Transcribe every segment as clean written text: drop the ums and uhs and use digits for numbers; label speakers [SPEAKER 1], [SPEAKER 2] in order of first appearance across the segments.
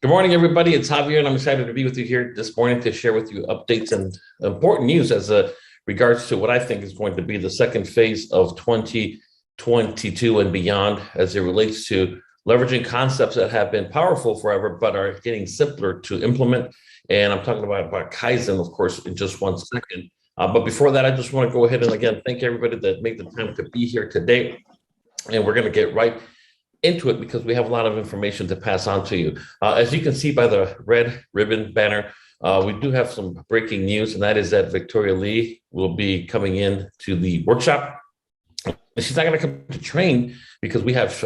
[SPEAKER 1] Good morning, everybody. It's Javier, and I'm excited to be with you here this morning to share with you updates and important news as regards to what I think is going to be the second phase of 2022 and beyond as it relates to leveraging concepts that have been powerful forever but are getting simpler to implement. And I'm talking about Kaizen, of course, in just one second. But before that, I just want to go ahead and again, thank everybody that made the time to be here today. And we're going to get right into it because we have a lot of information to pass on to you. As you can see by the red ribbon banner, we do have some breaking news, and that is that Victoria Lee will be coming in to the workshop. She's not going to come to train because we have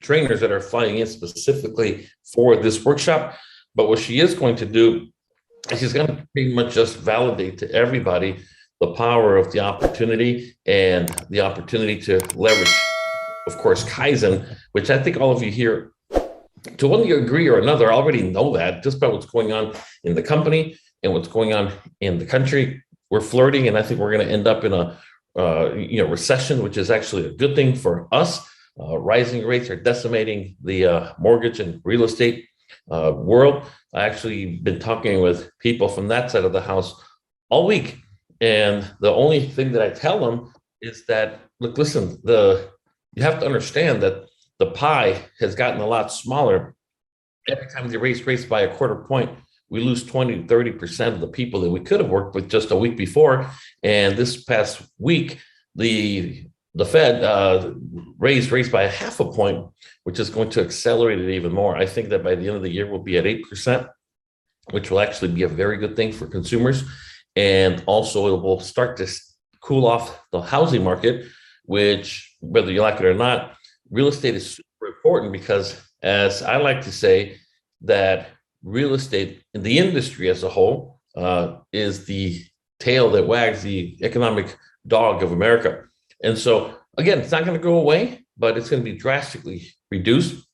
[SPEAKER 1] trainers that are flying in specifically for this workshop. But what she is going to do is she's going to pretty much just validate to everybody the power of the opportunity and the opportunity to leverage, of course, Kaizen, which I think all of you here, to one degree or another, already know that just by what's going on in the company and what's going on in the country. We're flirting, and I think we're going to end up in a recession, which is actually a good thing for us. Rising rates are decimating the mortgage and real estate world. I actually been talking with people from that side of the house all week, and the only thing that I tell them is that, look, listen, you have to understand that the pie has gotten a lot smaller. Every time they raise rates by a quarter point, we lose 20 to 30% of the people that we could have worked with just a week before. And this past week, the Fed raised rates by a half a point, which is going to accelerate it even more. I think that by the end of the year, we'll be at 8%, which will actually be a very good thing for consumers. And also it will start to cool off the housing market, which, whether you like it or not, real estate is super important because, as I like to say, that real estate in the industry as a whole is the tail that wags the economic dog of America. And so, again, it's not going to go away, but it's going to be drastically reduced.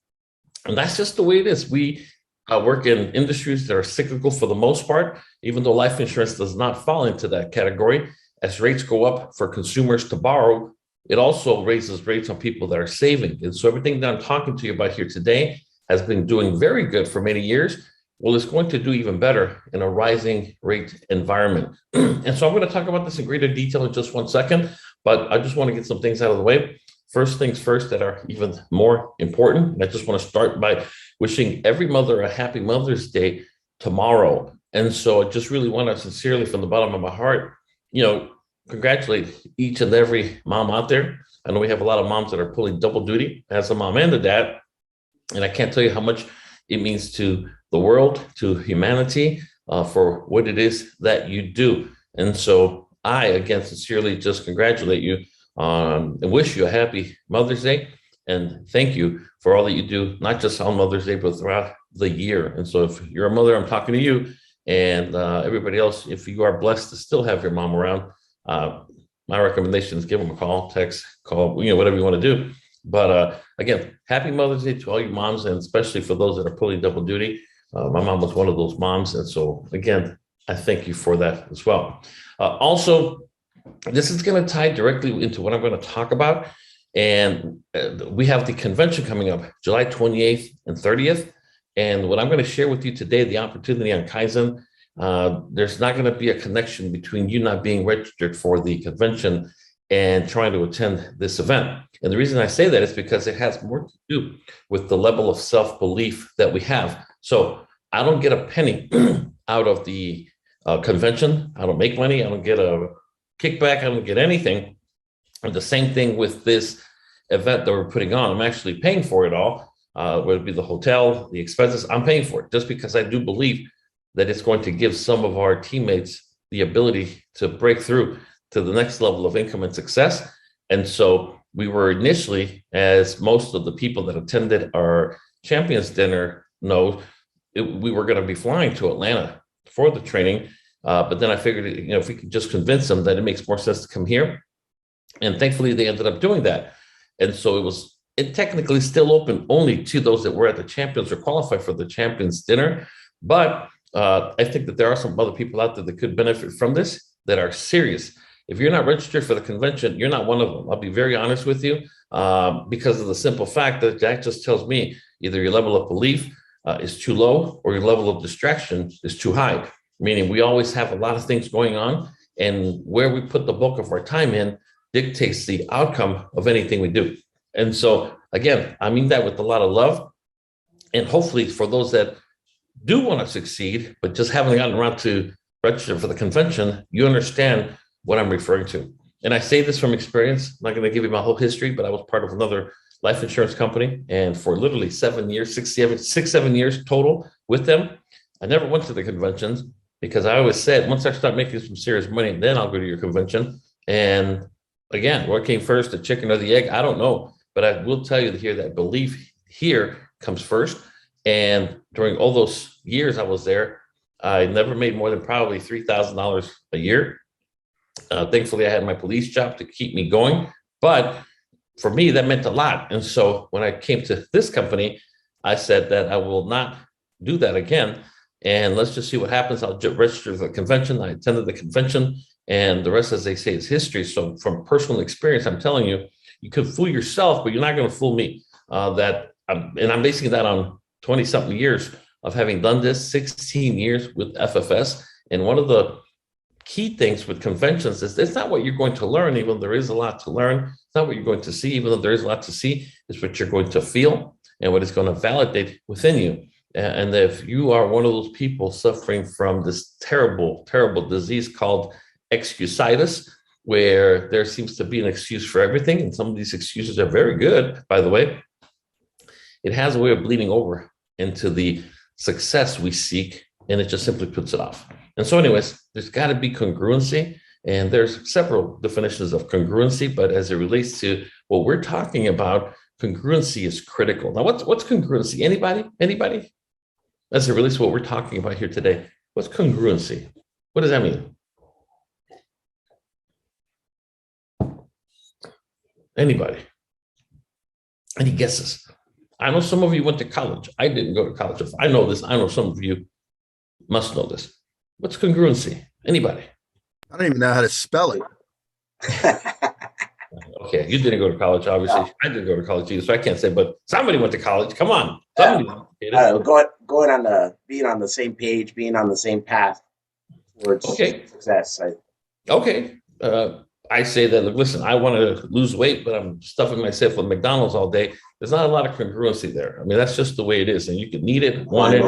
[SPEAKER 1] And that's just the way it is. We work in industries that are cyclical for the most part, even though life insurance does not fall into that category. As rates go up for consumers to borrow, it also raises rates on people that are saving. And so everything that I'm talking to you about here today has been doing very good for many years. Well, it's going to do even better in a rising rate environment. And so I'm going to talk about this in greater detail in just one second, but I just want to get some things out of the way. First things first that are even more important. And I just want to start by wishing every mother a happy Mother's Day tomorrow. And so I just really want to sincerely, from the bottom of my heart, congratulate each and every mom out there. I know we have a lot of moms that are pulling double duty as a mom and a dad. And I can't tell you how much it means to the world, to humanity, for what it is that you do. And so I, again, sincerely just congratulate you and wish you a happy Mother's Day. And thank you for all that you do, not just on Mother's Day, but throughout the year. And so if you're a mother, I'm talking to you. And everybody else, if you are blessed to still have your mom around, my recommendation is give them a call, text, call, whatever you want to do. But again, happy Mother's Day to all you moms, and especially for those that are pulling double duty. My mom was one of those moms. And so again, I thank you for that as well. Also, this is going to tie directly into what I'm going to talk about. And we have the convention coming up July 28th and 30th. And what I'm going to share with you today, the opportunity on Kaizen, there's not going to be a connection between you not being registered for the convention and trying to attend this event. And the reason I say that is because it has more to do with the level of self-belief that we have. So I don't get a penny out of the convention. I don't make money. I don't get a kickback. I don't get anything. And the same thing with this event that we're putting on. I'm actually paying for it all, whether it be the hotel, the expenses. I'm paying for it just because I do believe that it's going to give some of our teammates the ability to break through to the next level of income and success. And so we were initially, as most of the people that attended our Champions Dinner know, we were going to be flying to Atlanta for the training. But then I figured, if we could just convince them that it makes more sense to come here. And thankfully, they ended up doing that. And so it technically still open only to those that were at the Champions or qualified for the Champions Dinner. But I think that there are some other people out there that could benefit from this that are serious. If you're not registered for the convention, you're not one of them. I'll be very honest with you, because of the simple fact that just tells me either your level of belief is too low or your level of distraction is too high, meaning we always have a lot of things going on, and where we put the bulk of our time in dictates the outcome of anything we do. And so, again, I mean that with a lot of love. And hopefully for those that do want to succeed, but just haven't gotten around to register for the convention, you understand what I'm referring to. And I say this from experience. I'm not going to give you my whole history, but I was part of another life insurance company. And for literally 7 years, 7 years total with them, I never went to the conventions because I always said, once I start making some serious money, then I'll go to your convention. And again, what came first, the chicken or the egg? I don't know. But I will tell you here that belief here comes first. And during all those years I was there, I never made more than probably $3,000 a year. Thankfully, I had my police job to keep me going. But for me, that meant a lot. And so when I came to this company, I said that I will not do that again. And let's just see what happens. I'll register for the convention. I attended the convention, and the rest, as they say, is history. So from personal experience, I'm telling you, you could fool yourself, but you're not going to fool me. And I'm basing that on 20-something years of having done this, 16 years with FFS. And one of the key things with conventions is it's not what you're going to learn, even though there is a lot to learn. It's not what you're going to see, even though there is a lot to see. It's what you're going to feel and what is going to validate within you. And if you are one of those people suffering from this terrible, terrible disease called excusitis, where there seems to be an excuse for everything, and some of these excuses are very good, by the way, it has a way of bleeding over into the success we seek, and it just simply puts it off. And so anyways, there's got to be congruency, and there's several definitions of congruency, but as it relates to what we're talking about, congruency is critical. Now, what's congruency? Anybody? As it relates to what we're talking about here today, what's congruency? What does that mean? Anybody? Any guesses? I know some of you went to college. I didn't go to college. If I know this, I know some of you must know this. What's congruency? Anybody?
[SPEAKER 2] I don't even know how to spell it.
[SPEAKER 1] Okay, you didn't go to college, obviously. No. I didn't go to college either, so I can't say, but somebody went to college. Come on. Somebody
[SPEAKER 3] going on being on the same page, being on the same path towards success.
[SPEAKER 1] I say that, listen, I want to lose weight, but I'm stuffing myself with McDonald's all day. There's not a lot of congruency there. I mean, that's just the way it is. And you can need it, want it.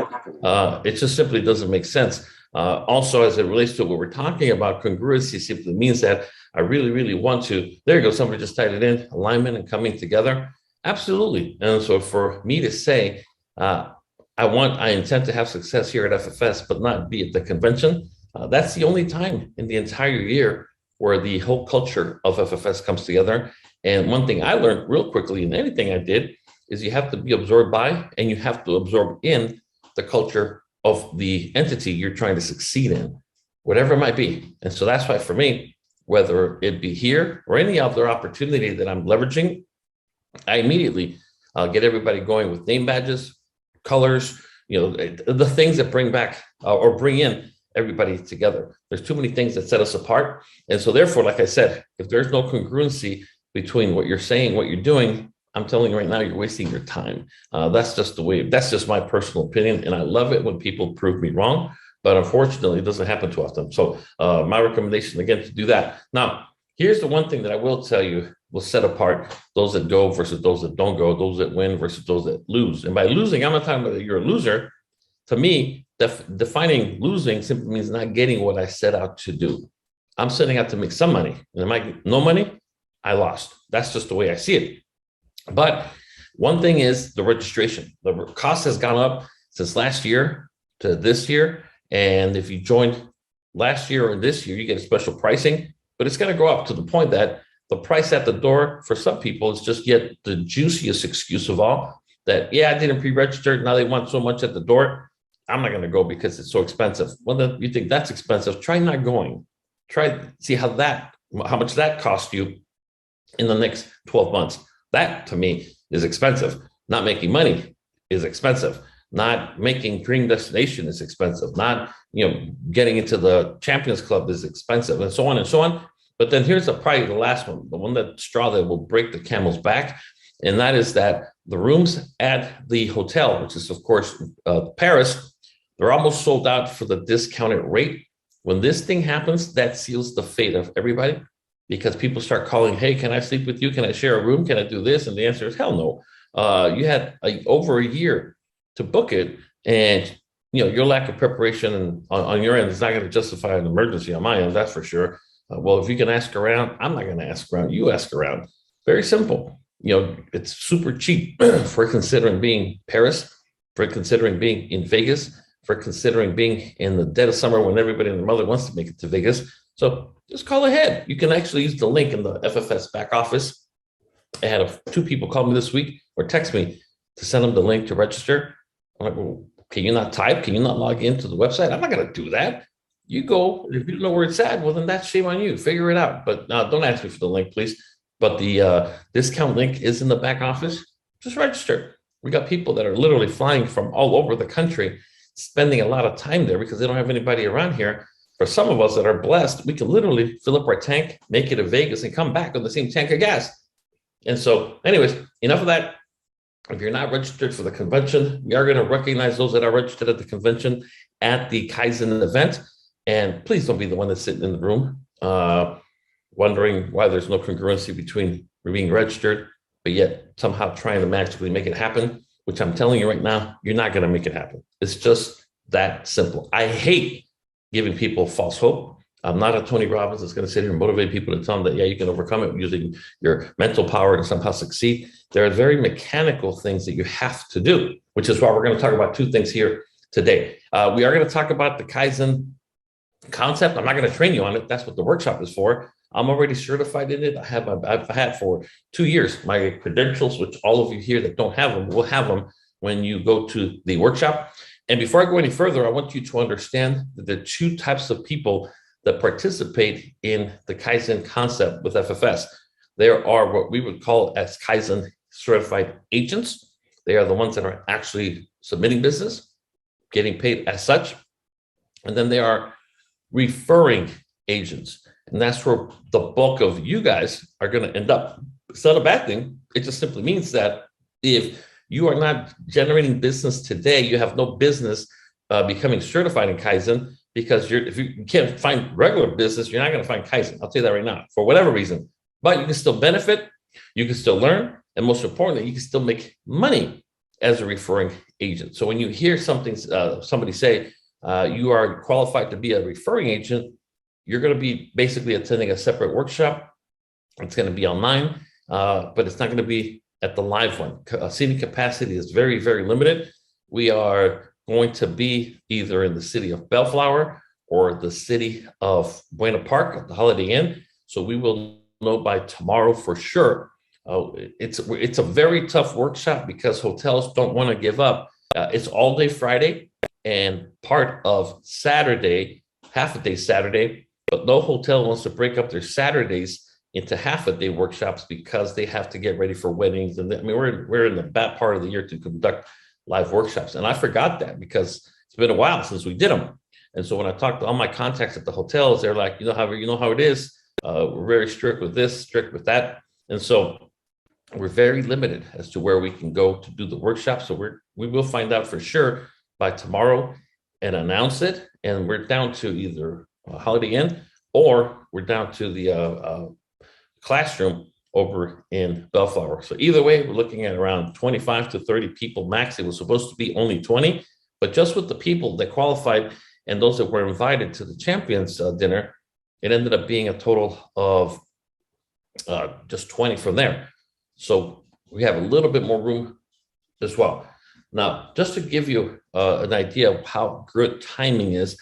[SPEAKER 1] It just simply doesn't make sense. Also, as it relates to what we're talking about, congruency simply means that I really, really want to, there you go, somebody just tied it in, alignment and coming together. Absolutely. And so for me to say, I intend to have success here at FFS, but not be at the convention, that's the only time in the entire year where the whole culture of FFS comes together. And one thing I learned real quickly in anything I did is you have to be absorbed by, and you have to absorb in the culture of the entity you're trying to succeed in, whatever it might be. And so that's why for me, whether it be here or any other opportunity that I'm leveraging, I immediately get everybody going with name badges, colors, the things that bring back or bring in everybody together. There's too many things that set us apart. And so therefore, like I said, if there's no congruency between what you're saying, what you're doing, I'm telling you right now, you're wasting your time. That's just my personal opinion. And I love it when people prove me wrong, but unfortunately it doesn't happen too often. So my recommendation again, to do that. Now, here's the one thing that I will tell you will set apart those that go versus those that don't go, those that win versus those that lose. And by losing, I'm not talking about that you're a loser. To me, defining losing simply means not getting what I set out to do. I'm setting out to make some money, and if I get no money, I lost. That's just the way I see it. But one thing is the registration. The cost has gone up since last year to this year. And if you joined last year or this year, you get a special pricing, but it's going to go up to the point that the price at the door for some people is just yet the juiciest excuse of all, that, I didn't pre-register. Now they want so much at the door. I'm not going to go because it's so expensive. Well, you think that's expensive. Try not going. Try see how much that costs you in the next 12 months. That to me is expensive. Not making money is expensive. Not making dream destination is expensive. Not, getting into the Champions Club is expensive, and so on and so on. But then here's probably the last one, the one that straw that will break the camel's back And that is that the rooms at the hotel, which is, of course, Paris, they're almost sold out for the discounted rate. When this thing happens, that seals the fate of everybody, because people start calling, hey, can I sleep with you? Can I share a room? Can I do this? And the answer is hell no. You had over a year to book it, and your lack of preparation on your end is not going to justify an emergency on my end, that's for sure. Well, if you can ask around, I'm not going to ask around. You ask around. Very simple. It's super cheap for considering being Paris, for considering being in Vegas, for considering being in the dead of summer when everybody and their mother wants to make it to Vegas. So just call ahead. You can actually use the link in the FFS back office. I had two people call me this week or text me to send them the link to register. I'm like, well, can you not type? Can you not log into the website? I'm not going to do that. You go. If you don't know where it's at, well, then that's shame on you. Figure it out. But don't ask me for the link, please. But the discount link is in the back office. Just register. We got people that are literally flying from all over the country, spending a lot of time there because they don't have anybody around here. For some of us that are blessed, we can literally fill up our tank, make it to Vegas, and come back with the same tank of gas. And so, anyways, enough of that. If you're not registered for the convention, we are going to recognize those that are registered at the convention at the Kaizen event. And please don't be the one that's sitting in the room wondering why there's no congruency between being registered, but yet somehow trying to magically make it happen, which I'm telling you right now, you're not going to make it happen. It's just that simple. I hate giving people false hope. I'm not a Tony Robbins that's going to sit here and motivate people to tell them that, yeah, you can overcome it using your mental power to somehow succeed. There are very mechanical things that you have to do, which is why we're going to talk about two things here today. We are going to talk about the Kaizen concept. I'm not going to train you on it. That's what the workshop is for. I'm already certified in it. I've had for 2 years my credentials, which all of you here that don't have them will have them when you go to the workshop. And before I go any further, I want you to understand that there are two types of people that participate in the Kaizen concept with FFS. There are what we would call as Kaizen certified agents. They are the ones that are actually submitting business, getting paid as such. And then there are referring agents. And that's where the bulk of you guys are going to end up. It's not a bad thing. It just simply means that if you are not generating business today, you have no business becoming certified in Kaizen, because if you can't find regular business, you're not going to find Kaizen. I'll tell you that right now, for whatever reason. But you can still benefit, you can still learn, and most importantly, you can still make money as a referring agent. So when you hear somebody say you are qualified to be a referring agent, you're going to be basically attending a separate workshop. It's going to be online, but it's not going to be at the live one. Seating capacity is very, very limited. We are going to be either in the city of Bellflower or the city of Buena Park at the Holiday Inn. So we will know by tomorrow for sure. It's a very tough workshop because hotels don't want to give up. It's all day Friday and part of Saturday, half a day Saturday, but no hotel wants to break up their Saturdays into half a day workshops because they have to get ready for weddings. And I mean, we're in the bad part of the year to conduct live workshops. And I forgot that because it's been a while since we did them. And so when I talked to all my contacts at the hotels, they're like, you know how it is. We're very strict with this, strict with that. And so we're very limited as to where we can go to do the workshop. So we will find out for sure by tomorrow and announce it. And we're down to either Holiday Inn or we're down to the classroom over in Bellflower. So either way, we're looking at around 25 to 30 people max. It was supposed to be only 20, but just with the people that qualified and those that were invited to the champions dinner, it ended up being a total of just 20 from there. So we have a little bit more room as well. Now, just to give you an idea of how good timing is,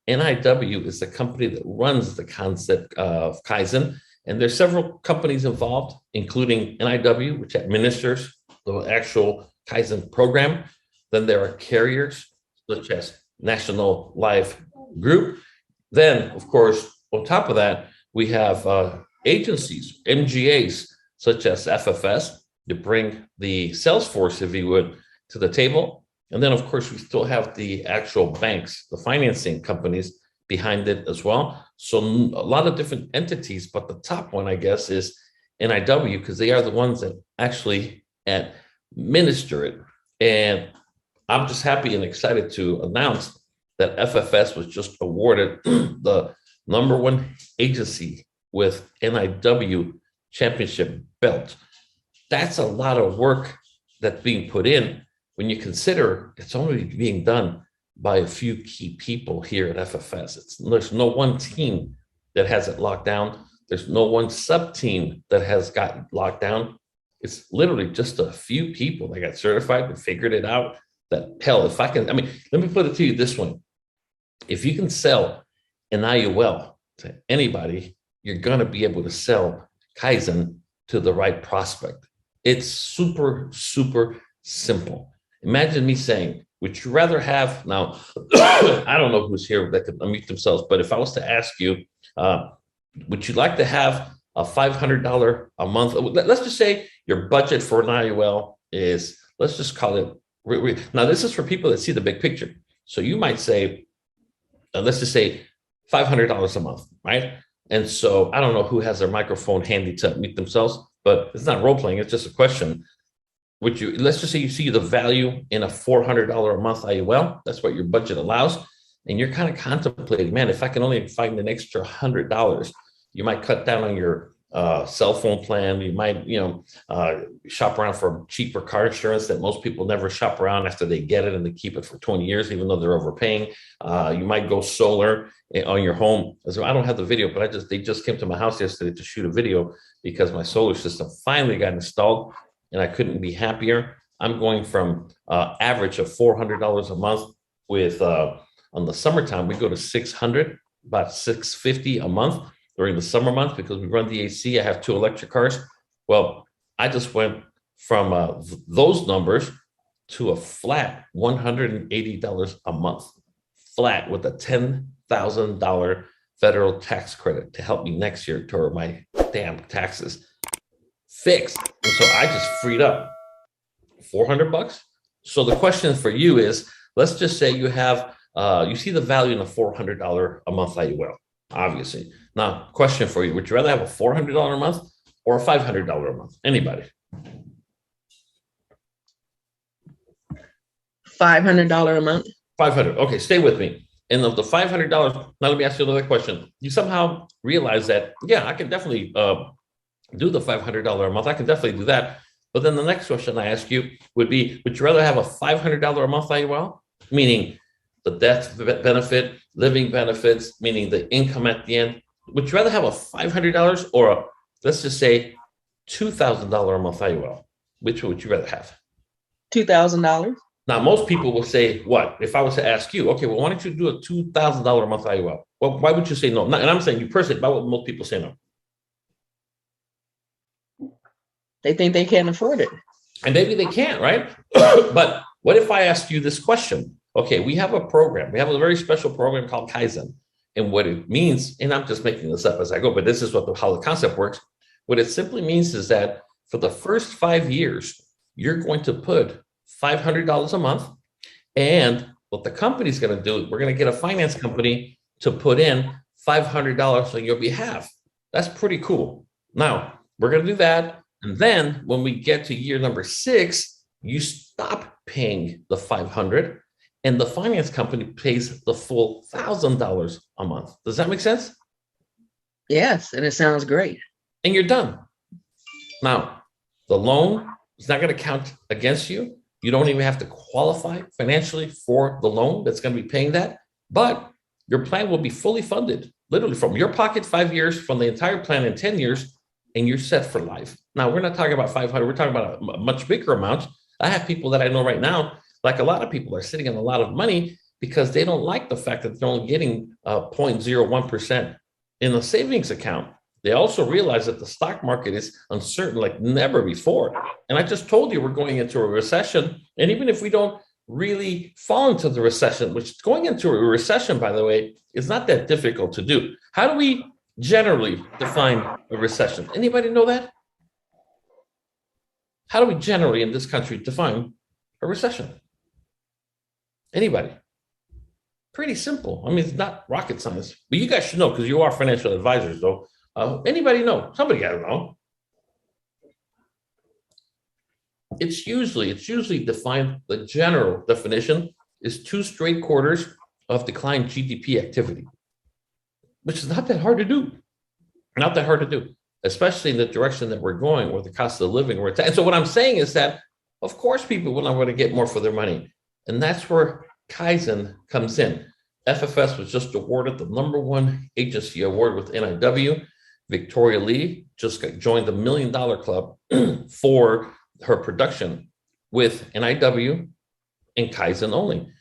[SPEAKER 1] NIW is the company that runs the concept of Kaizen. And there's several companies involved, including NIW, which administers the actual Kaizen program. Then there are carriers, such as National Life Group. Then, of course, on top of that, we have agencies, MGAs, such as FFS, to bring the sales force, if you would, to the table. And then, of course, we still have the actual banks, the financing companies behind it as well. So a lot of different entities, but the top one, I guess, is NIW, because they are the ones that actually administer it. And I'm just happy and excited to announce that FFS was just awarded the #1 agency with NIW championship belt. That's a lot of work that's being put in when you consider it's only being done by a few key people here at FFS. There's no one team that has it locked down. There's no one sub team that has gotten locked down. It's literally just a few people that got certified and figured it out. That hell, if I can, I mean, let me put it to you this way. If you can sell an IUL to anybody, you're going to be able to sell Kaizen to the right prospect. It's super, super simple. Imagine me saying, would you rather have, now, I don't know who's here that could unmute themselves, but if I was to ask you, would you like to have a $500 a month? Let's just say your budget for an IUL is, let's just call it, now this is for people that see the big picture. So you might say, let's just say $500 a month, right? And so I don't know who has their microphone handy to mute themselves, but it's not role playing, it's just a question. Would you, let's just say you see the value in a $400 a month IUL, that's what your budget allows. And you're kind of contemplating, man, if I can only find an extra $100, you might cut down on your cell phone plan. You might, shop around for cheaper car insurance that most people never shop around after they get it and they keep it for 20 years, even though they're overpaying. You might go solar on your home. So I don't have the video, but they just came to my house yesterday to shoot a video because my solar system finally got installed and I couldn't be happier. I'm going from average of $400 a month with, on the summertime, we go to 600, about $650 a month during the summer months because we run the AC. I have 2 electric cars. Well, I just went from those numbers to a flat $180 a month, flat with a $10,000 federal tax credit to help me next year toward my damn taxes. Fixed. And so I just freed up $400. So the question for you is, let's just say you have, you see the value in a $400 a month IUL, obviously. Now, question for you, would you rather have a $400 a month or a $500 a month? Anybody?
[SPEAKER 4] $500 a month. 500.
[SPEAKER 1] Okay, stay with me. And of the $500, now let me ask you another question. You somehow realize that, yeah, I can definitely do the $500 a month. I can definitely do that. But then the next question I ask you would be, would you rather have a $500 a month IUL, meaning the death benefit, living benefits, meaning the income at the end? Would you rather have a $500 or a, let's just say, $2,000 a month IUL? Which would you rather have?
[SPEAKER 4] $2,000.
[SPEAKER 1] Now, most people will say, what? If I was to ask you, okay, well, why don't you do a $2,000 a month IUL? Well, why would you say no? And I'm saying you personally, why would most people say no?
[SPEAKER 4] They think they can't afford it.
[SPEAKER 1] And maybe they can't, right? But what if I asked you this question? Okay, we have a program. We have a very special program called Kaizen. And what it means, and I'm just making this up as I go, but this is how the concept works. What it simply means is that for the first 5 years, you're going to put $500 a month. And what the company's going to do, we're going to get a finance company to put in $500 on your behalf. That's pretty cool. Now, we're going to do that. And then when we get to year number 6, you stop paying the $500 and the finance company pays the full $1,000 a month. Does that make sense?
[SPEAKER 4] Yes, and it sounds great.
[SPEAKER 1] And you're done. Now, the loan is not going to count against you. You don't even have to qualify financially for the loan that's going to be paying that. But your plan will be fully funded, literally from your pocket, 5 years, from the entire plan in 10 years, and you're set for life. Now, we're not talking about 500. We're talking about a much bigger amount. I have people that I know right now, like a lot of people are sitting on a lot of money because they don't like the fact that they're only getting 0.01% in a savings account. They also realize that the stock market is uncertain like never before. And I just told you we're going into a recession. And even if we don't really fall into the recession, which going into a recession, by the way, is not that difficult to do. How do we generally define a recession? Anybody know that? How do we generally in this country define a recession? Anybody? Pretty simple. I mean, it's not rocket science, but you guys should know because you are financial advisors, though. Anybody know? Somebody got to know. it's usually defined, the general definition is 2 straight quarters of declined GDP activity, which is not that hard to do. Not that hard to do, especially in the direction that we're going, where the cost of living, where it's at. And so what I'm saying is that, of course, people will not want to get more for their money. And that's where Kaizen comes in. FFS was just awarded the #1 agency award with NIW. Victoria Lee just joined the $1 Million Club for her production with NIW and Kaizen only.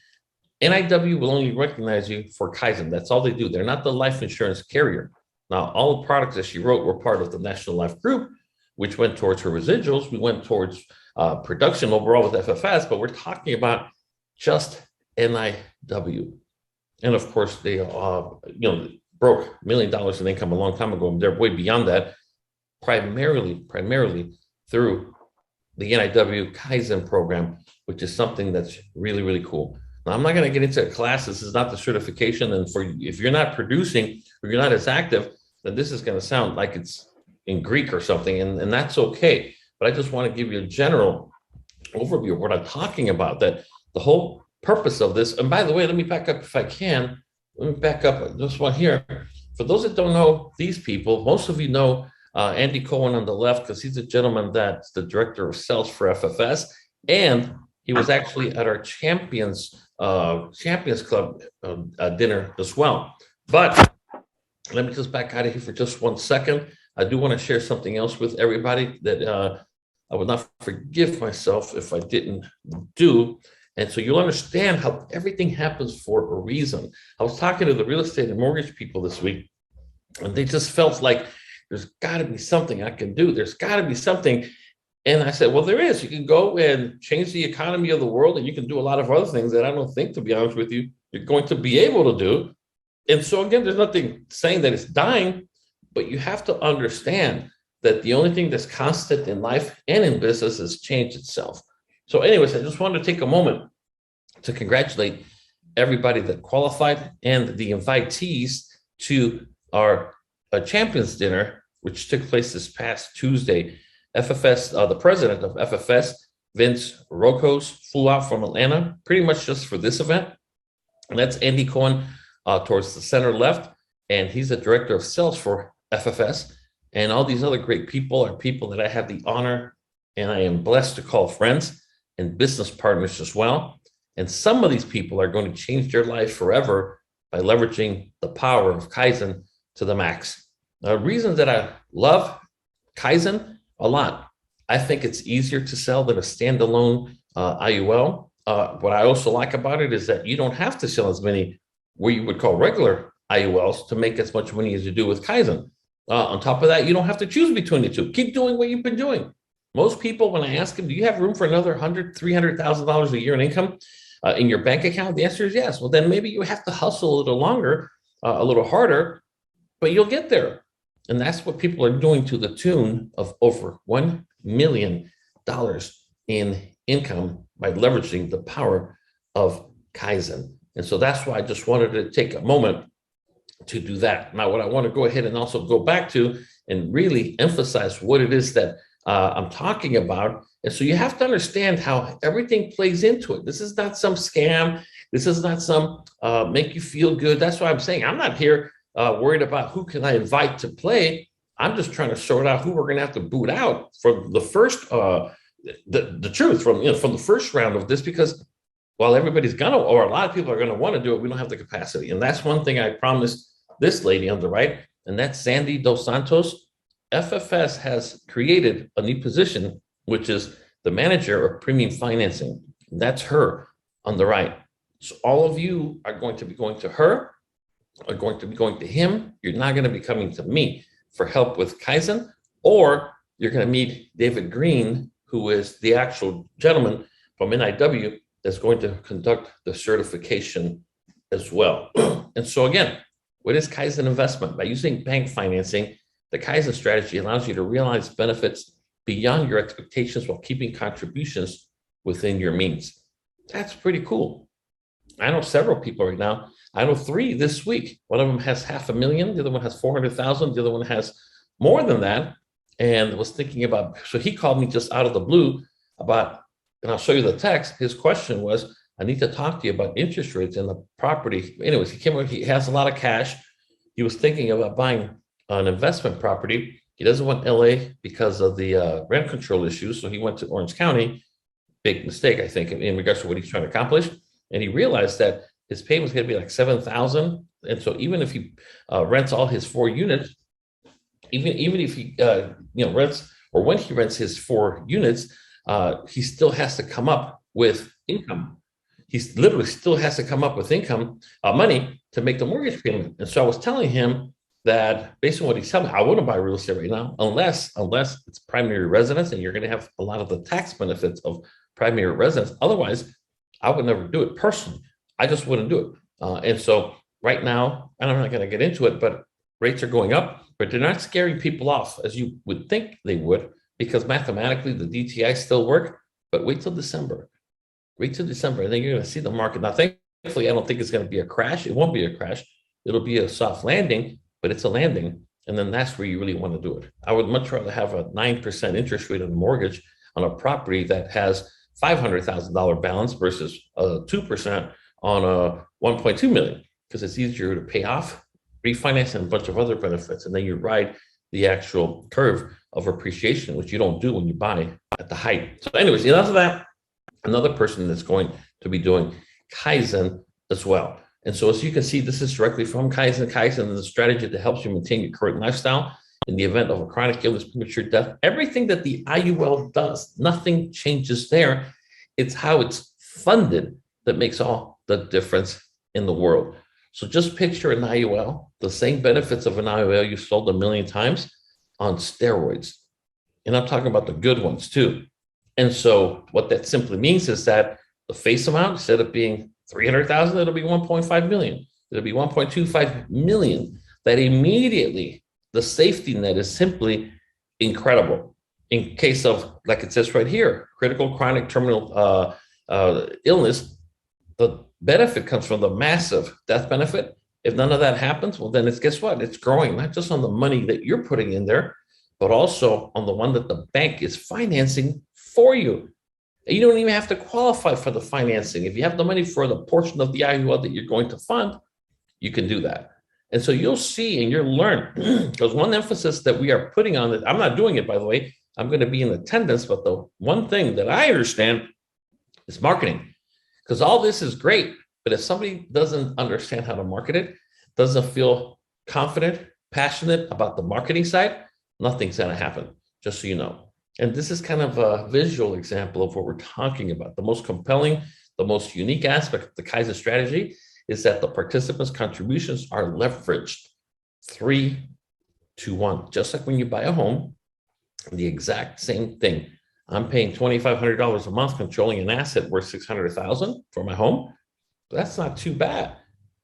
[SPEAKER 1] NIW will only recognize you for Kaizen. That's all they do. They're not the life insurance carrier. Now, all the products that she wrote were part of the National Life Group, which went towards her residuals. We went towards production overall with FFS, but we're talking about just NIW. And of course, they broke $1 million in income a long time ago, and they're way beyond that, primarily through the NIW Kaizen program, which is something that's really, really cool. Now, I'm not going to get into a class. This is not the certification. And if you're not producing or you're not as active, then this is going to sound like it's in Greek or something, and that's okay. But I just want to give you a general overview of what I'm talking about, that the whole purpose of this, and by the way, let me back up if I can. Let me back up this one here. For those that don't know these people, most of you know Andy Cohen on the left, because he's a gentleman that's the director of sales for FFS, and he was actually at our Champions Club dinner as well. But let me just back out of here for just 1 second. I do want to share something else with everybody that I would not forgive myself if I didn't do. And so you'll understand how everything happens for a reason. I was talking to the real estate and mortgage people this week, and they just felt like there's got to be something I can do. There's got to be something. And I said, well, there is. You can go and change the economy of the world, and you can do a lot of other things that I don't think, to be honest with you, you're going to be able to do. And so, again, there's nothing saying that it's dying, but you have to understand that the only thing that's constant in life and in business is change itself. So anyways, I just wanted to take a moment to congratulate everybody that qualified and the invitees to our Champions Dinner, which took place this past Tuesday. FFS, the president of FFS, Vince Rocos, flew out from Atlanta pretty much just for this event. And that's Andy Cohen towards the center left. And he's the director of sales for FFS. And all these other great people are people that I have the honor and I am blessed to call friends and business partners as well. And some of these people are going to change their life forever by leveraging the power of Kaizen to the max. The reason that I love Kaizen a lot, I think it's easier to sell than a standalone IUL. What I also like about it is that you don't have to sell as many what you would call regular IULs to make as much money as you do with Kaizen. On top of that, you don't have to choose between the two. Keep doing what you've been doing. Most people, when I ask them, do you have room for another $100,000, $300,000 a year in income in your bank account? The answer is yes. Well, then maybe you have to hustle a little longer, a little harder, but you'll get there. And that's what people are doing to the tune of over $1 million in income by leveraging the power of Kaizen. And so that's why I just wanted to take a moment to do that. Now, what I want to go ahead and also go back to and really emphasize what it is that I'm talking about. And so you have to understand how everything plays into it. This is not some scam. This is not some make you feel good. That's why I'm saying I'm not here worried about who can I invite to play. I'm just trying to sort out who we're going to have to boot out for the first, the truth from the first round of this, because while everybody's gonna, or a lot of people are gonna want to do it, we don't have the capacity. And that's one thing I promised this lady on the right, and that's Sandy Dos Santos. FFS has created a new position, which is the manager of premium financing. That's her on the right. So all of you are going to be going to her, are going to be going to him. You're not going to be coming to me for help with Kaizen, or you're going to meet David Green, who is the actual gentleman from NIW that's going to conduct the certification as well. And so again, what is Kaizen investment? By using bank financing, the Kaizen strategy allows you to realize benefits beyond your expectations while keeping contributions within your means. That's pretty cool. I know several people right now. I know 3 this week. One of them has $500,000. The other one has 400,000. The other one has more than that. And was thinking about, so he called me just out of the blue about, and I'll show you the text. His question was, I need to talk to you about interest rates and the property. Anyways, he has a lot of cash. He was thinking about buying an investment property. He doesn't want LA because of the rent control issues. So he went to Orange County. Big mistake, I think, in regards to what he's trying to accomplish. And he realized that his payment was going to be like $7,000. And so even if he rents all his 4 units, even if he rents, or when he rents his 4 units, he still has to come up with income. He literally still has to come up with income, money to make the mortgage payment. And so I was telling him that based on what he's telling me, I wouldn't buy real estate right now unless it's primary residence, and you're going to have a lot of the tax benefits of primary residence. Otherwise, I would never do it personally. I just wouldn't do it. And so right now, and I'm not going to get into it, but rates are going up, but they're not scaring people off as you would think they would, because mathematically the DTI still work. But wait till December. Wait till December, and then you're going to see the market. Now, thankfully, I don't think it's going to be a crash. It won't be a crash. It'll be a soft landing, but it's a landing. And then that's where you really want to do it. I would much rather have a 9% interest rate on a mortgage on a property that has $500,000 balance versus 2% on a 1.2 million, because it's easier to pay off, refinance, and a bunch of other benefits. And then you ride the actual curve of appreciation, which you don't do when you buy at the height. So anyways, enough of that. Another person that's going to be doing Kaizen as well. And so as you can see, this is directly from Kaizen. Kaizen is a strategy that helps you maintain your current lifestyle in the event of a chronic illness, premature death. Everything that the IUL does, nothing changes there. It's how it's funded that makes all the difference in the world. So just picture an IUL, the same benefits of an IUL you sold a million times on steroids. And I'm talking about the good ones too. And so what that simply means is that the face amount, instead of being 300,000, it'll be 1.5 million. It'll be 1.25 million. That immediately, the safety net is simply incredible. In case of, like it says right here, critical chronic terminal illness, the benefit comes from the massive death benefit. If none of that happens, well, then guess what? It's growing, not just on the money that you're putting in there, but also on the one that the bank is financing for you. You don't even have to qualify for the financing. If you have the money for the portion of the IUL that you're going to fund, you can do that. And so you'll see and you'll learn, because one emphasis that we are putting on it, I'm not doing it, by the way, I'm going to be in attendance, but the one thing that I understand is marketing, because all this is great, but if somebody doesn't understand how to market it, doesn't feel confident, passionate about the marketing side, nothing's going to happen, just so you know. And this is kind of a visual example of what we're talking about. The most compelling, the most unique aspect of the Kaizen strategy is that the participants' contributions are leveraged 3-to-1, just like when you buy a home, the exact same thing. I'm paying $2,500 a month controlling an asset worth $600,000 for my home. That's not too bad.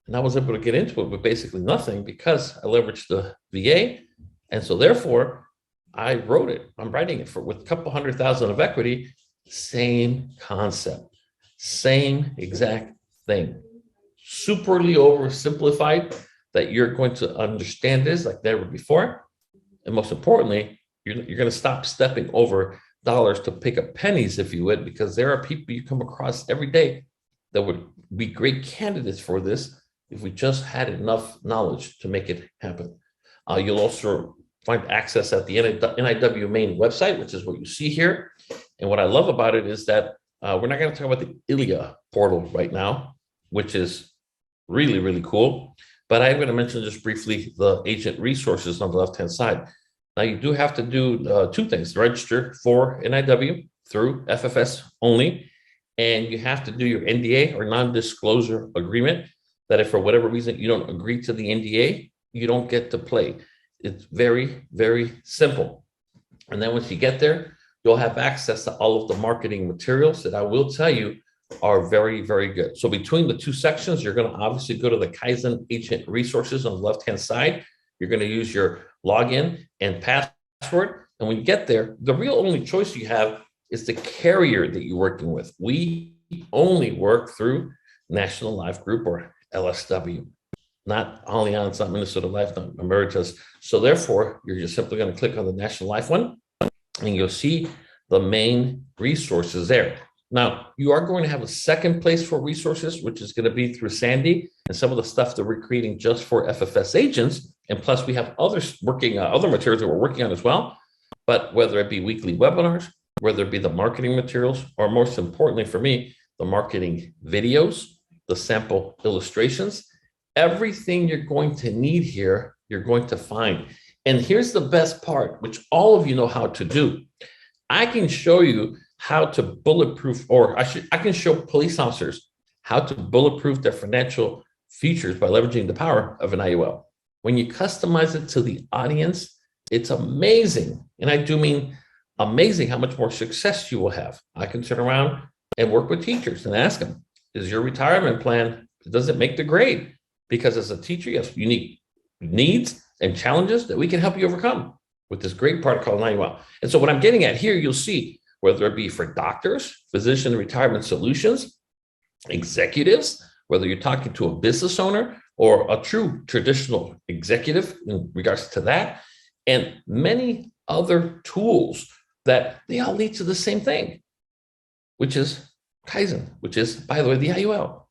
[SPEAKER 1] And I was able to get into it with basically nothing because I leveraged the VA. And so therefore, I wrote it. I'm writing it with a couple $100,000 of equity. Same concept, same exact thing. Superly oversimplified that you're going to understand this like never before. And most importantly, you're going to stop stepping over dollars to pick up pennies, if you would, because there are people you come across every day that would be great candidates for this if we just had enough knowledge to make it happen. You'll also find access at the NIW main website, which is what you see here. And what I love about it is that we're not going to talk about the ILIA portal right now, which is really, really cool. But I'm going to mention just briefly the agent resources on the left-hand side. Now, you do have to do 2 things: register for NIW through FFS only, and you have to do your NDA or non-disclosure agreement that if for whatever reason you don't agree to the NDA, you don't get to play. It's very, very simple. And then once you get there, you'll have access to all of the marketing materials that I will tell you are very, very good. So between the 2 sections, you're going to obviously go to the Kaizen agent resources on the left-hand side. You're going to use your login and password. And when you get there, the real only choice you have is the carrier that you're working with. We only work through National Life Group or LSW, not Allianz, not Minnesota Life, not Emeritus. So therefore, you're just simply going to click on the National Life one, and you'll see the main resources there. Now, you are going to have a second place for resources, which is going to be through Sandy and some of the stuff that we're creating just for FFS agents. And plus, we have others working, other materials that we're working on as well. But whether it be weekly webinars, whether it be the marketing materials, or most importantly for me, the marketing videos, the sample illustrations, everything you're going to need here, you're going to find. And here's the best part, which all of you know how to do. I can show you how to bulletproof, or I can show police officers how to bulletproof their financial features by leveraging the power of an IUL. When you customize it to the audience, it's amazing. And I do mean amazing how much more success you will have. I can turn around and work with teachers and ask them, is your retirement plan, does it make the grade? Because as a teacher, you have unique needs and challenges that we can help you overcome with this great part called an IUL. And so what I'm getting at here, you'll see, whether it be for doctors, physician retirement solutions, executives, whether you're talking to a business owner or a true traditional executive in regards to that, and many other tools that they all lead to the same thing, which is Kaizen, which is, by the way, the IUL.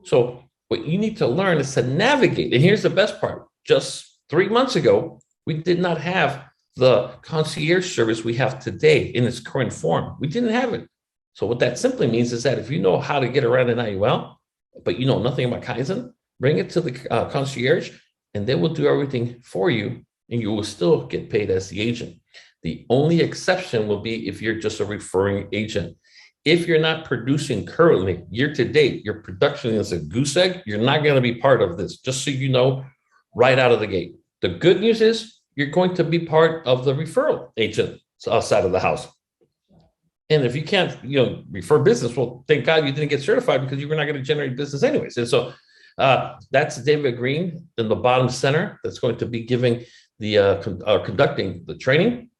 [SPEAKER 1] So what you need to learn is to navigate. And here's the best part. Just 3 months ago, we did not have the concierge service we have today in its current form. We didn't have it. So what that simply means is that if you know how to get around an IUL, but you know nothing about Kaizen, bring it to the concierge and they will do everything for you and you will still get paid as the agent. The only exception will be if you're just a referring agent. If you're not producing currently, year to date, your production is a goose egg, you're not going to be part of this, just so you know right out of the gate. The good news is you're going to be part of the referral agent side of the house. And if you can't, refer business, well, thank God you didn't get certified because you were not going to generate business anyways. And so that's David Green in the bottom center that's going to be giving the conducting the training.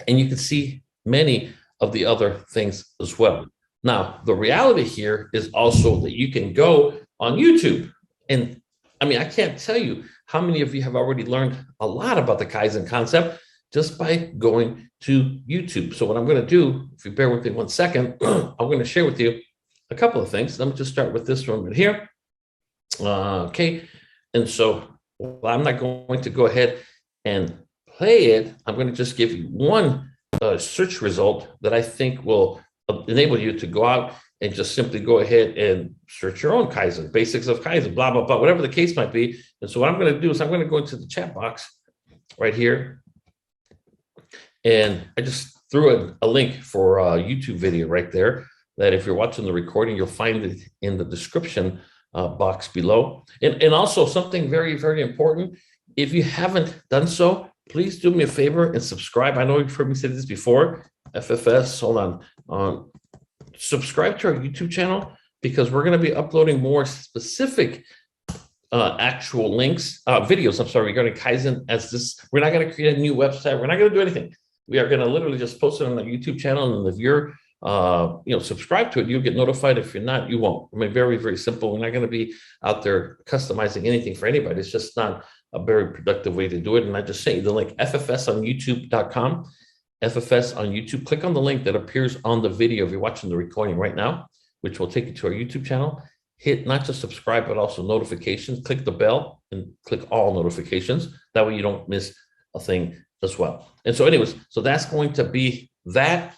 [SPEAKER 1] And you can see many of the other things as well. Now, the reality here is also that you can go on YouTube. And I mean, I can't tell you how many of you have already learned a lot about the Kaizen concept just by going to YouTube. So what I'm going to do, if you bear with me 1 second, I'm going to share with you a couple of things. Let me just start with this one right here. Okay. And so I'm not going to go ahead and play it. I'm going to just give you one search result that I think will enable you to go out and just simply go ahead and search your own Kaizen, basics of Kaizen, blah, blah, blah, whatever the case might be. And so what I'm going to do is I'm going to go into the chat box right here. And I just threw a link for a YouTube video right there that if you're watching the recording, you'll find it in the description box below. And also something very, very important. If you haven't done so, please do me a favor and subscribe. I know you've heard me say this before. FFS, hold on. Subscribe to our YouTube channel because we're going to be uploading more specific actual links, videos, regarding Kaizen as this. We're not going to create a new website. We're not going to do anything. We are going to literally just post it on the YouTube channel. And if you're, subscribe to it, you'll get notified. If you're not, you won't. I mean, very, very simple. We're not going to be out there customizing anything for anybody. It's just not a very productive way to do it. And I just sent you the link, ffsonyoutube.com. FFS on YouTube. Click on the link that appears on the video if you're watching the recording right now, which will take you to our YouTube channel. Hit not just subscribe, but also notifications. Click the bell and click all notifications. That way you don't miss a thing as well. And so anyways, so that's going to be that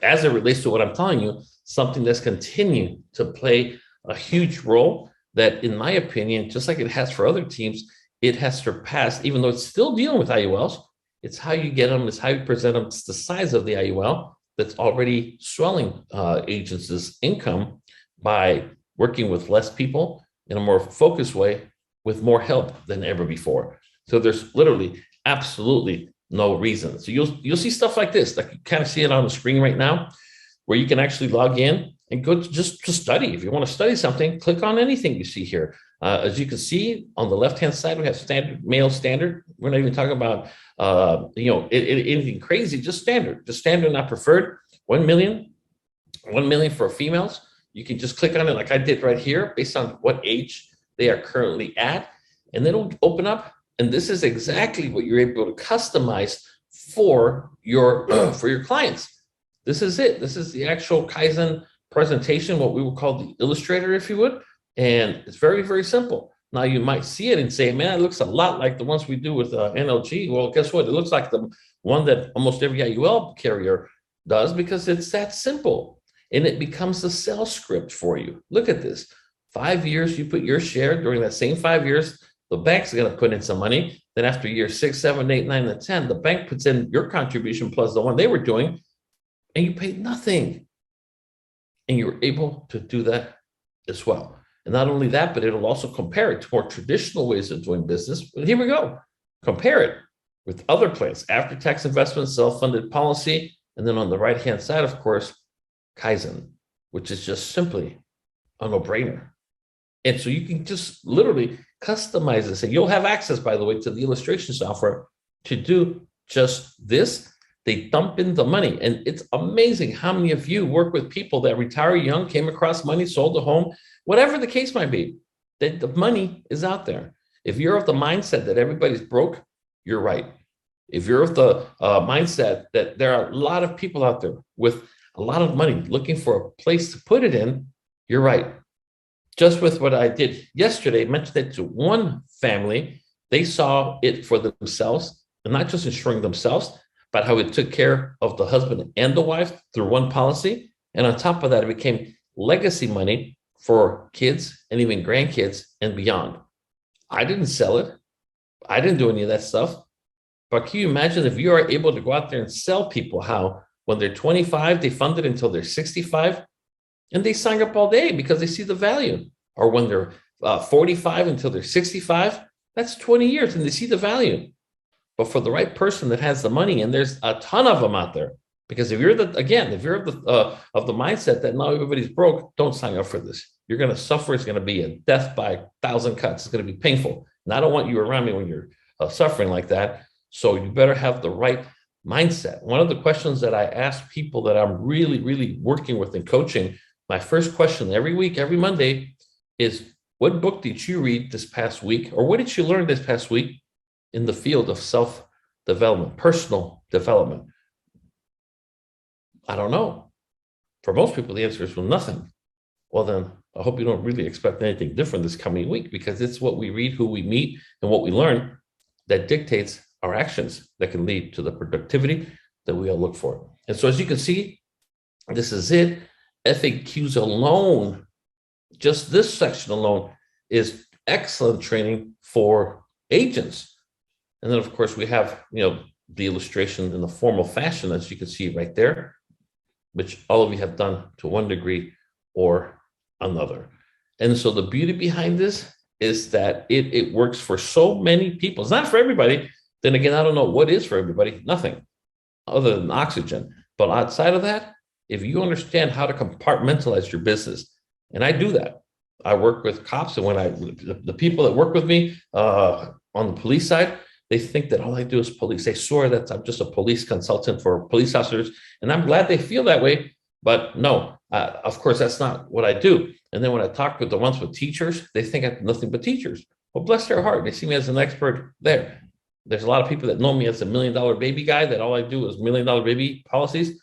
[SPEAKER 1] as it relates to what I'm telling you, something that's continuing to play a huge role that, in my opinion, just like it has for other teams, it has surpassed, even though it's still dealing with IULs. It's how you get them, it's how you present them, it's the size of the IUL that's already swelling agents' income by working with less people in a more focused way with more help than ever before. So there's literally absolutely no reason. So you'll see stuff like this, like you kind of see it on the screen right now, where you can actually log in and go to study. If you want to study something, click on anything you see here. As you can see on the left-hand side, we have standard, male standard. We're not even talking about, anything crazy, just standard, not preferred. 1 million for females. You can just click on it like I did right here based on what age they are currently at. And then it'll open up. And this is exactly what you're able to customize for your clients. This is it. This is the actual Kaizen presentation, what we would call the illustrator, if you would. And it's very, very simple. Now you might see it and say, man, it looks a lot like the ones we do with NLG. Well, guess what? It looks like the one that almost every IUL carrier does, because it's that simple. And it becomes the sales script for you. Look at this. 5 years, you put your share. During that same 5 years, the bank's going to put in some money. Then after year 6, 7, 8, 9, and 10, the bank puts in your contribution plus the one they were doing, and you paid nothing. And you were able to do that as well. And not only that, but it'll also compare it to more traditional ways of doing business. But here we go. Compare it with other plans, after-tax investments, self-funded policy, and then on the right-hand side, of course, Kaizen, which is just simply a no-brainer. And so you can just literally customize this. And you'll have access, by the way, to the illustration software to do just this. They dump in the money. And it's amazing how many of you work with people that retire young, came across money, sold a home, whatever the case might be, that the money is out there. If you're of the mindset that everybody's broke, you're right. If you're of the mindset that there are a lot of people out there with a lot of money looking for a place to put it in, you're right. Just with what I did yesterday, I mentioned it to one family. They saw it for themselves, and not just ensuring themselves, but how it took care of the husband and the wife through one policy. And on top of that, it became legacy money for kids and even grandkids and beyond. I didn't sell it. I didn't do any of that stuff. But can you imagine if you are able to go out there and sell people how when they're 25, they fund it until they're 65, and they sign up all day because they see the value. Or when they're 45 until they're 65, that's 20 years and they see the value. But for the right person that has the money, and there's a ton of them out there, because if you're of the mindset that now everybody's broke, don't sign up for this. You're going to suffer. It's going to be a death by 1,000 cuts. It's going to be painful. And I don't want you around me when you're suffering like that. So you better have the right mindset. One of the questions that I ask people that I'm really, really working with and coaching, my first question every week, every Monday is, what book did you read this past week? Or what did you learn this past week in the field of self-development, personal development? I don't know. For most people, the answer is, well, nothing. Well, then I hope you don't really expect anything different this coming week, because it's what we read, who we meet, and what we learn that dictates our actions that can lead to the productivity that we all look for. And so as you can see, this is it. FAQs alone, just this section alone, is excellent training for agents. And then, of course, we have, the illustration in the formal fashion, as you can see right there, which all of you have done to one degree or another. And so the beauty behind this is that it works for so many people. It's not for everybody. Then again, I don't know what is for everybody. Nothing other than oxygen. But outside of that, if you understand how to compartmentalize your business, and I do that. I work with cops, and when the people that work with me on the police side, they think that all I do is police. They swear that I'm just a police consultant for police officers, and I'm glad they feel that way. But no, of course, that's not what I do. And then when I talk with the ones with teachers, they think I'm nothing but teachers. Well, bless their heart. They see me as an expert there. There's a lot of people that know me as a $1 million baby guy, that all I do is $1 million baby policies.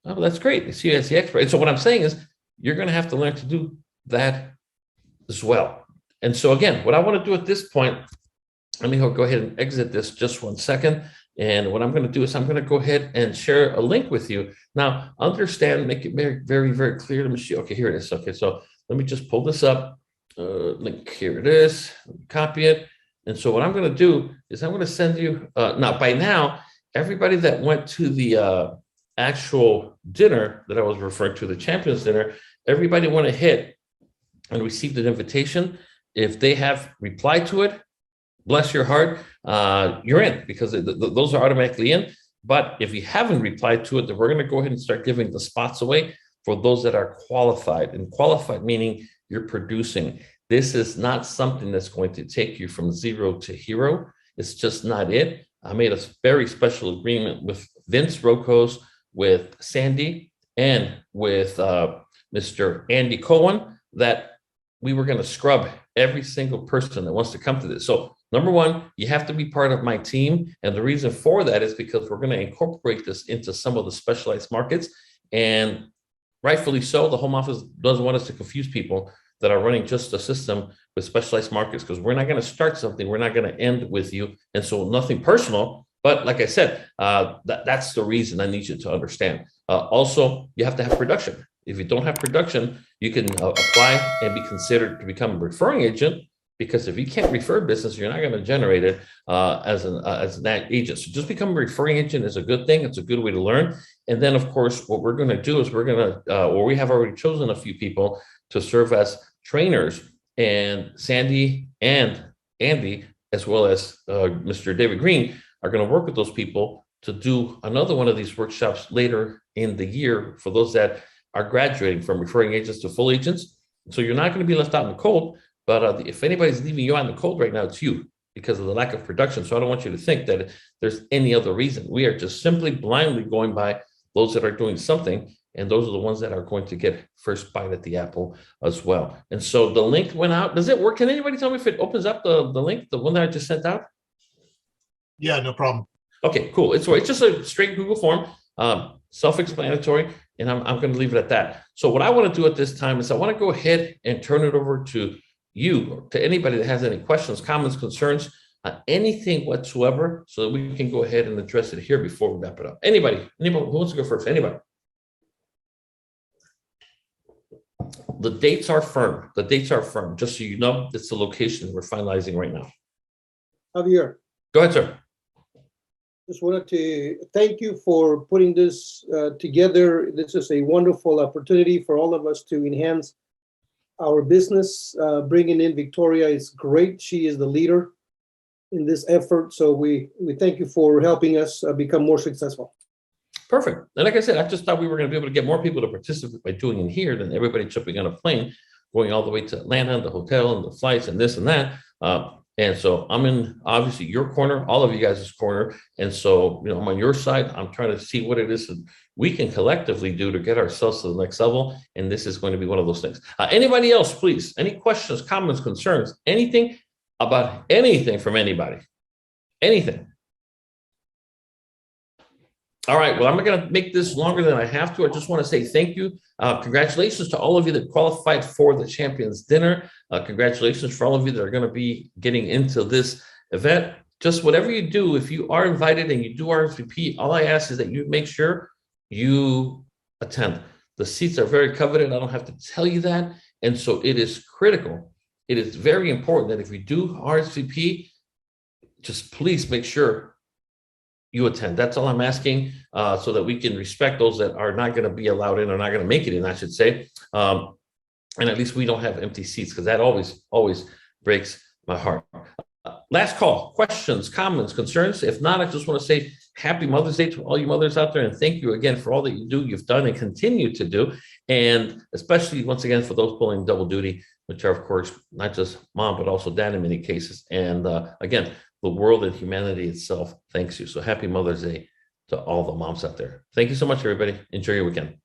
[SPEAKER 1] Oh, that's great. They see you as the expert. And so what I'm saying is, you're going to have to learn to do that as well. And so again, what I want to do at this point, let me go ahead and exit this just 1 second. And what I'm going to do is I'm going to go ahead and share a link with you. Now, understand, make it very, very, very clear. Let me see. Okay, here it is. Okay, so let me just pull this up. Link, here it is. Copy it. And so what I'm going to do is I'm going to send you, by now, everybody that went to the actual dinner that I was referring to, the Champions Dinner, everybody went ahead and received an invitation. If they have replied to it, bless your heart, you're in, because those are automatically in. But if you haven't replied to it, then we're going to go ahead and start giving the spots away for those that are qualified. And qualified meaning you're producing. This is not something that's going to take you from zero to hero. It's just not it. I made a very special agreement with Vince Rocos, with Sandy, and with Mr. Andy Cohen, that we were going to scrub every single person that wants to come to this. So Number one, you have to be part of my team. And the reason for that is because we're going to incorporate this into some of the specialized markets. And rightfully so, the home office doesn't want us to confuse people that are running just a system with specialized markets, because we're not going to start something. We're not going to end with you. And so nothing personal, but like I said, that's the reason I need you to understand. Also, you have to have production. If you don't have production, you can apply and be considered to become a referring agent, because if you can't refer business, you're not going to generate it as an agent. So just become a referring agent is a good thing. It's a good way to learn. And then, of course, what we're going to do is we're going to, or we have already chosen a few people to serve as trainers, and Sandy and Andy, as well as Mr. David Green, are going to work with those people to do another one of these workshops later in the year for those that are graduating from referring agents to full agents. So you're not going to be left out in the cold, but if anybody's leaving you out in the cold right now, it's you, because of the lack of production. So I don't want you to think that there's any other reason. We are just simply blindly going by those that are doing something, and those are the ones that are going to get first bite at the apple as well. And so the link went out. Does it work? Can anybody tell me if it opens up the link, the one that I just sent out?
[SPEAKER 5] Yeah, no problem.
[SPEAKER 1] Okay, cool. It's just a straight Google form, self-explanatory, and I'm going to leave it at that. So what I want to do at this time is I want to go ahead and turn it over to you, or to anybody that has any questions, comments, concerns, anything whatsoever, so that we can go ahead and address it here before we wrap it up. Anybody who wants to go first? Anybody? The dates are firm. The dates are firm. Just so you know, it's the location we're finalizing right now.
[SPEAKER 6] Javier,
[SPEAKER 1] Go ahead, sir.
[SPEAKER 6] just wanted to thank you for putting this together. This is a wonderful opportunity for all of us to enhance our business. Bringing in Victoria is great. She is the leader in this effort. So we thank you for helping us become more successful.
[SPEAKER 1] Perfect. And like I said, I just thought we were going to be able to get more people to participate by doing it here than everybody jumping on a plane, going all the way to Atlanta, and the hotel and the flights and this and that. And so I'm in, obviously, your corner, all of you guys' corner. And so, I'm on your side. I'm trying to see what it is that we can collectively do to get ourselves to the next level. And this is going to be one of those things. Anybody else, please? Any questions, comments, concerns, anything about anything from anybody? Anything? All right. Well, I'm not going to make this longer than I have to. I just want to say thank you. Congratulations to all of you that qualified for the Champions Dinner. Congratulations for all of you that are going to be getting into this event. Just whatever you do, if you are invited and you do RSVP, all I ask is that you make sure you attend. The seats are very coveted. I don't have to tell you that. And so it is critical. It is very important that if you do RSVP, just please make sure you attend. That's all I'm asking, so that we can respect those that are not going to be allowed in, or not going to make it in, I should say. And at least we don't have empty seats, because that always breaks my heart. Last call, questions, comments, concerns. If not, I just want to say happy Mother's Day to all you mothers out there. And thank you again for all that you've done and continue to do. And especially once again, for those pulling double duty, which are of course, not just mom, but also dad in many cases. And again, the world and humanity itself thanks you. So happy Mother's Day to all the moms out there. Thank you so much, everybody. Enjoy your weekend.